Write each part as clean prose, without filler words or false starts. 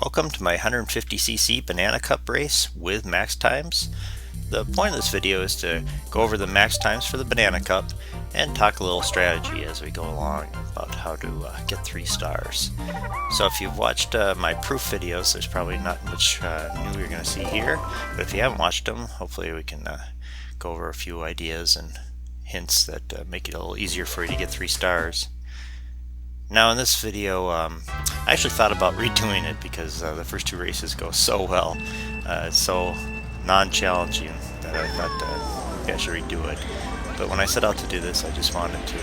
Welcome to my 150cc banana cup race with max times. The point of this video is to go over the max times for the banana cup and talk a little strategy as we go along about how to get 3 stars. So if you've watched my proof videos, there's probably not much new you're going to see here, but if you haven't watched them, hopefully we can go over a few ideas and hints that make it a little easier for you to get 3 stars. Now in this video, I actually thought about redoing it because the first 2 races go so well. It's so non-challenging that I thought maybe I should redo it. But when I set out to do this, I just wanted to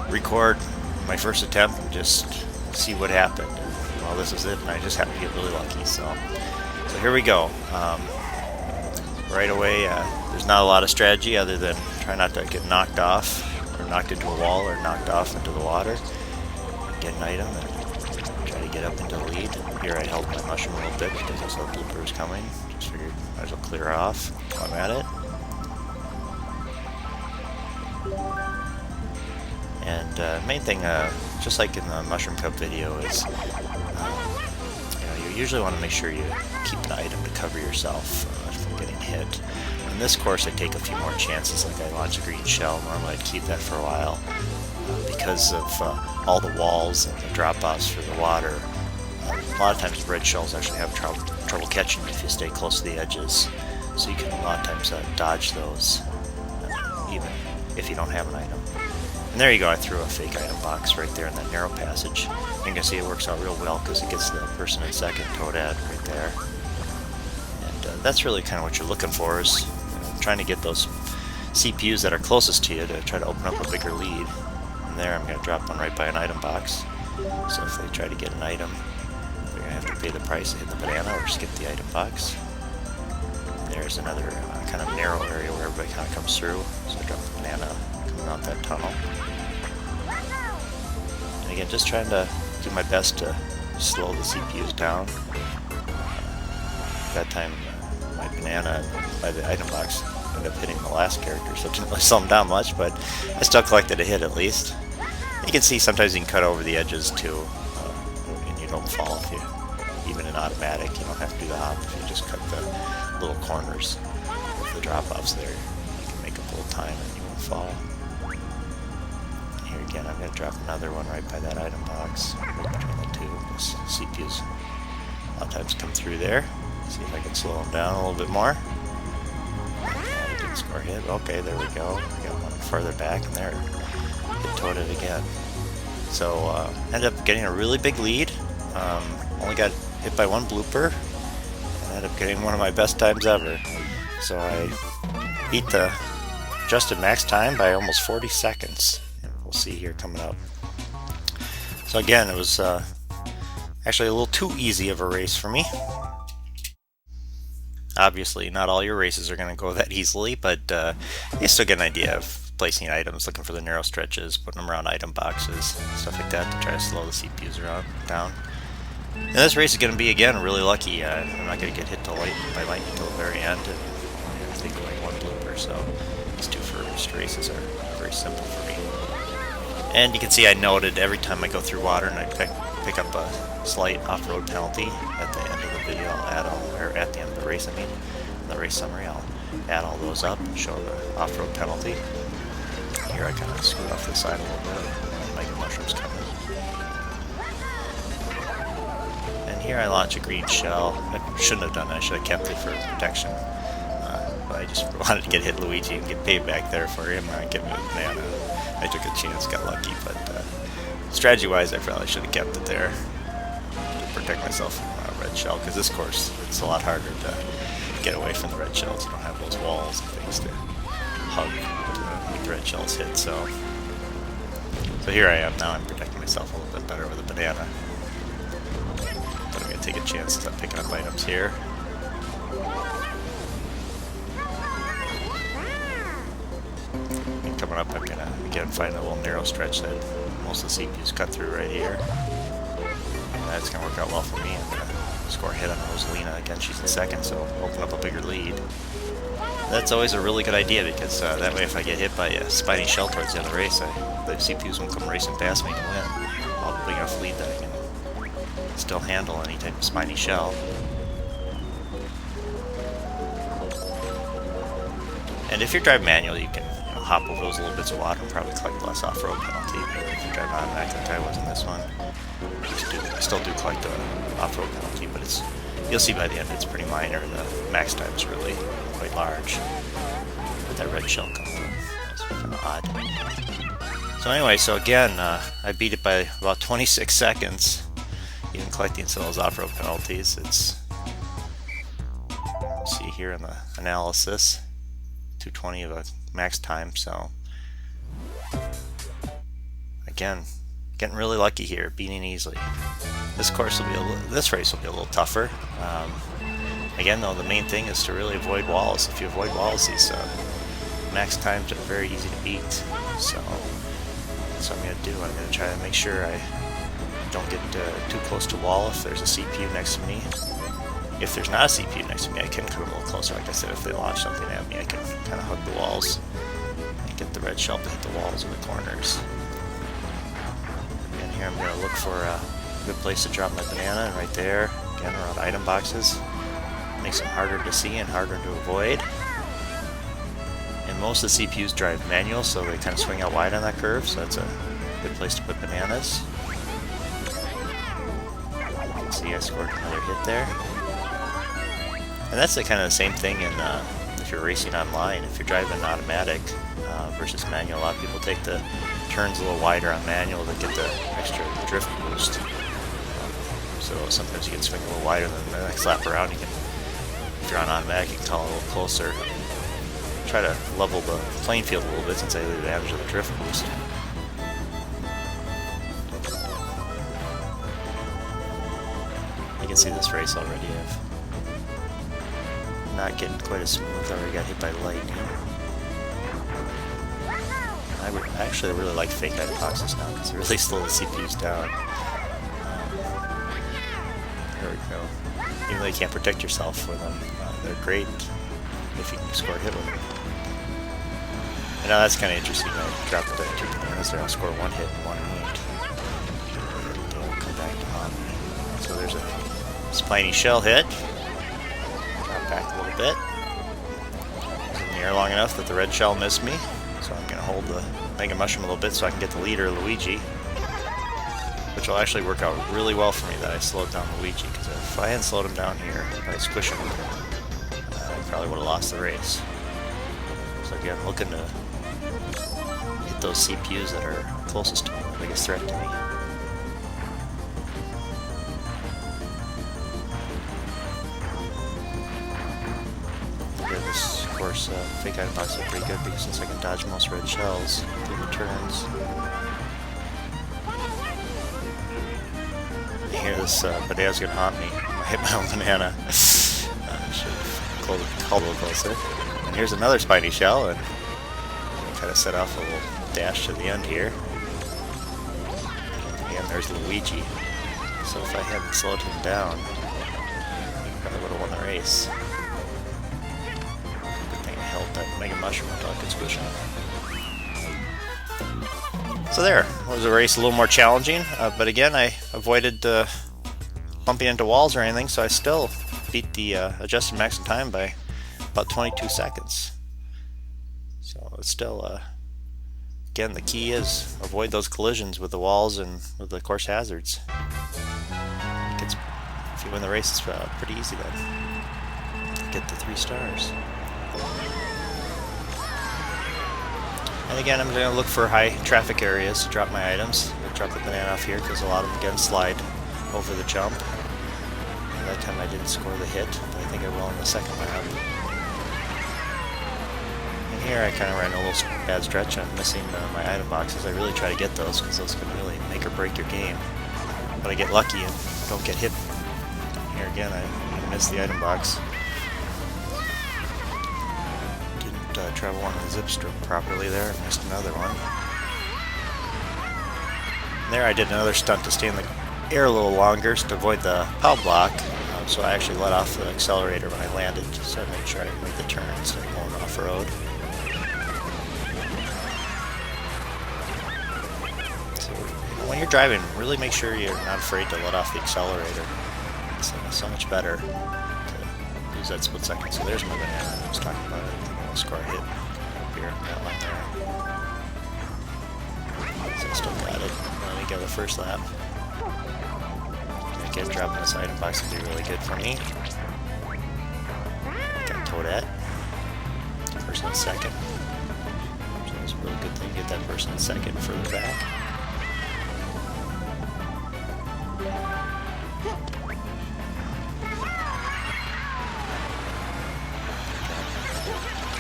record my first attempt and just see what happened. Well, this was it, and I just happened to get really lucky. So here we go. Right away, there's not a lot of strategy other than try not to get knocked off, or knocked into a wall, or knocked off into the water. Get an item and try to get up into the lead. Here I held my mushroom a little bit because I saw the blooper was coming. Just figured I might as well clear off while I'm at it. And main thing, just like in the Mushroom Cup video, is you usually want to make sure you keep an item to cover yourself from getting hit. In this course I take a few more chances, like I launch a green shell. Normally I'd keep that for a while. Because of all the walls and the drop-offs for the water, a lot of times red shells actually have trouble catching if you stay close to the edges. So you can a lot of times dodge those, even if you don't have an item. And there you go, I threw a fake item box right there in that narrow passage. You can see it works out real well because it gets the person in second Toadad right there. And that's really kind of what you're looking for, is trying to get those CPUs that are closest to you to try to open up a bigger lead. And there I'm going to drop one right by an item box. So if they try to get an item, they're going to have to pay the price to hit the banana or skip the item box. And there's another kind of narrow area where everybody kind of comes through. So I drop the banana coming out that tunnel. And again, just trying to do my best to slow the CPUs down. That time my banana by the item box ended up hitting the last character, so it didn't really slow them down much, but I still collected a hit at least. You can see sometimes you can cut over the edges too, and you don't fall if you, even in automatic, you don't have to do the hop. If you just cut the little corners with the drop-offs there, you can make up a little time and you won't fall. Here again, I'm going to drop another one right by that item box, right between the two. This CPUs a lot of times come through there. See if I can slow them down a little bit more. I didn't score a hit. Okay, there we go. We got one further back, and there, it Toaded again. So ended up getting a really big lead. Only got hit by one blooper, and ended up getting one of my best times ever. So I beat the adjusted max time by almost 40 seconds. And we'll see here coming up. So again, it was actually a little too easy of a race for me. Obviously, not all your races are going to go that easily, but you still get an idea of placing items, looking for the narrow stretches, putting them around item boxes, stuff like that to try to slow the CPUs down. And this race is going to be, again, really lucky. I'm not going to get hit by lightning until the very end. And I think like one blooper, so these 2 first races are very simple for me. And you can see I noted every time I go through water and I pick up a slight off-road penalty at the end of the video, I'll add all, or at the end of the race, I mean, in the race summary, I'll add all those up and show the off-road penalty. Here I kind of scoot off to the side a little bit, like the mushrooms coming. And here I launch a green shell. I shouldn't have done that, I should have kept it for protection. But I just wanted to get hit Luigi and get payback there for him and get me a banana. I took a chance, got lucky, but strategy-wise, I probably should have kept it there to protect myself from a red shell, because this course, it's a lot harder to get away from the red shells. You don't have those walls and things to hug to make the red shells hit, so here I am now. I'm protecting myself a little bit better with a banana. But I'm going to take a chance at picking up items here. And coming up, I'm going to, again, find a little narrow stretch that most of the CPUs cut through right here. And that's going to work out well for me. I'm going to score a hit on Rosalina. Again, she's in second, so open up a bigger lead. That's always a really good idea, because that way if I get hit by a spiny shell towards the end of the race, the CPUs won't come racing past me to win. I'll have a big enough lead that I can still handle any type of spiny shell. And if you're driving manual, you can hop over those little bits of water and probably collect less off-road penalty. But if you drive automatic like I was in this one, you still do collect the off-road penalty, but you'll see by the end it's pretty minor. The max time is really quite large. But that red shell comes up. That's kind of odd. So anyway, so again, I beat it by about 26 seconds, even collecting some of those off-road penalties. It's, see here in the analysis, 220 of a max time, so again, getting really lucky here, beating easily. This race will be a little tougher. Again though, the main thing is to really avoid walls. If you avoid walls, these max times are very easy to beat. So that's what I'm going to do. I'm going to try to make sure I don't get too close to wall if there's a CPU next to me. If there's not a CPU next to me, I can come a little closer. Like I said, if they launch something at me, I can kind of hug the walls and get the red shell to hit the walls or the corners. And here I'm going to look for a good place to drop my banana, and right there, again around item boxes. Makes them harder to see and harder to avoid. And most of the CPUs drive manual, so they kind of swing out wide on that curve, so that's a good place to put bananas. You can see I scored another hit there. And that's kind of the same thing in if you're racing online. If you're driving automatic versus manual, a lot of people take the turns a little wider on manual to get the extra drift boost. So sometimes you can swing a little wider than the next lap around. You can, if you're on automatic, you can call it a little closer. Try to level the playing field a little bit since I have the advantage of the drift boost. You can see this race already. I'm not getting quite as smooth. I already got hit by lightning. I actually really like fake item boxes now because it really slows the CPUs down. There we go. Even though you can't protect yourself with them, they're great if you can score a hit with them. And now that's kind of interesting. I dropped the 2 bananas there. I'll score 1 hit and 1 wound. They'll come back to haunt me. So there's a spiny shell hit. Drop back a little bit. I was in the air long enough that the red shell missed me. So I'm going to hold the Mega Mushroom a little bit so I can get the leader, Luigi. Which will actually work out really well for me that I slowed down Luigi, because if I hadn't slowed him down here by squishing him, I probably would have lost the race. So again, looking to hit those CPUs that are closest to me, the biggest threat to me. Yeah, this, of course, fake item box is pretty good because since I can dodge most red shells through the turns. Here, this banana's gonna haunt me. I hit my own banana. Should have called a little closer. And here's another spiny shell, and kind of set off a little dash to the end here. And there's Luigi. So if I hadn't slowed him down, I probably would have won the race. Good thing I held that Mega Mushroom until I could squish him. So there, it was a race a little more challenging, but again I avoided bumping into walls or anything, so I still beat the adjusted maximum time by about 22 seconds. So it's still, again, the key is avoid those collisions with the walls and with the course hazards. If you win the race, it's pretty easy then. Get the 3 stars. And again, I'm going to look for high traffic areas to drop my items. I'll drop the banana off here because a lot of them again slide over the jump. And that time I didn't score the hit, but I think I will in the second lap. And here I kind of ran a little bad stretch. I'm missing my item boxes. I really try to get those because those can really make or break your game. But I get lucky and don't get hit. Here again, I missed the item box. Travel on the zip strip properly there. Missed another one. And there I did another stunt to stay in the air a little longer to avoid the pow block. So I actually let off the accelerator when I landed so I made sure I made the turn instead of going off-road. So when you're driving, really make sure you're not afraid to let off the accelerator. It's so much better to use that split second. So there's my banana I was talking about. I'll score a hit up here, that line there. So I still got it. Let me go the first lap. Again, dropping this item box would be really good for me. Got Toadette. First and second. So it's a really good thing to get that person in second further back.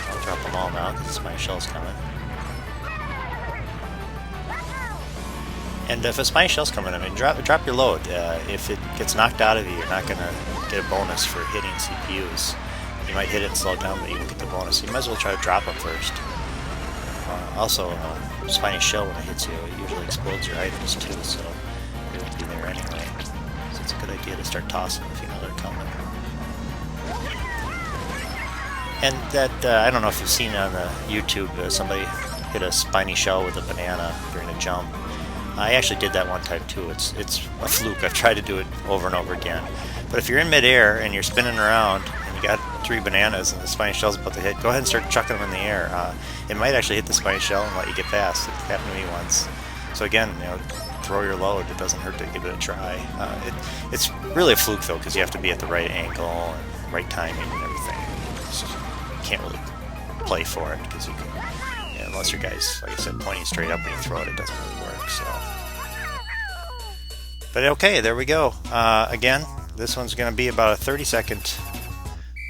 I'll drop them all now because my shell's coming. And if a spiny shell's coming, I mean, drop your load. If it gets knocked out of you, you're not going to get a bonus for hitting CPUs. You might hit it and slow it down, but you won't get the bonus. You might as well try to drop them first. Also, spiny shell, when it hits you, it usually explodes your items too, so they won't be there anyway. So it's a good idea to start tossing if you know they're coming. And that, I don't know if you've seen on the YouTube, somebody hit a spiny shell with a banana during a jump. I actually did that one time too. It's a fluke. I've tried to do it over and over again. But if you're in midair and you're spinning around and you got 3 bananas and the spiny shell's about to hit, go ahead and start chucking them in the air. It might actually hit the spiny shell and let you get past. It happened to me once. So again, you know, throw your load. It doesn't hurt to give it a try. It's really a fluke though, because you have to be at the right angle and right timing and everything. So you can't really play for it because you can. Unless your guy's, like I said, pointing straight up when you throw it, it doesn't really work. So, but okay, there we go. Again, this one's going to be about a 30-second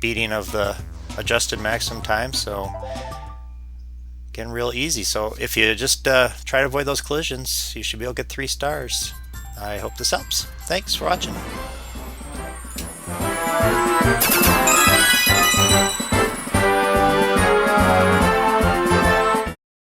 beating of the adjusted maximum time. So, again, real easy. So, if you just try to avoid those collisions, you should be able to get 3 stars. I hope this helps. Thanks for watching.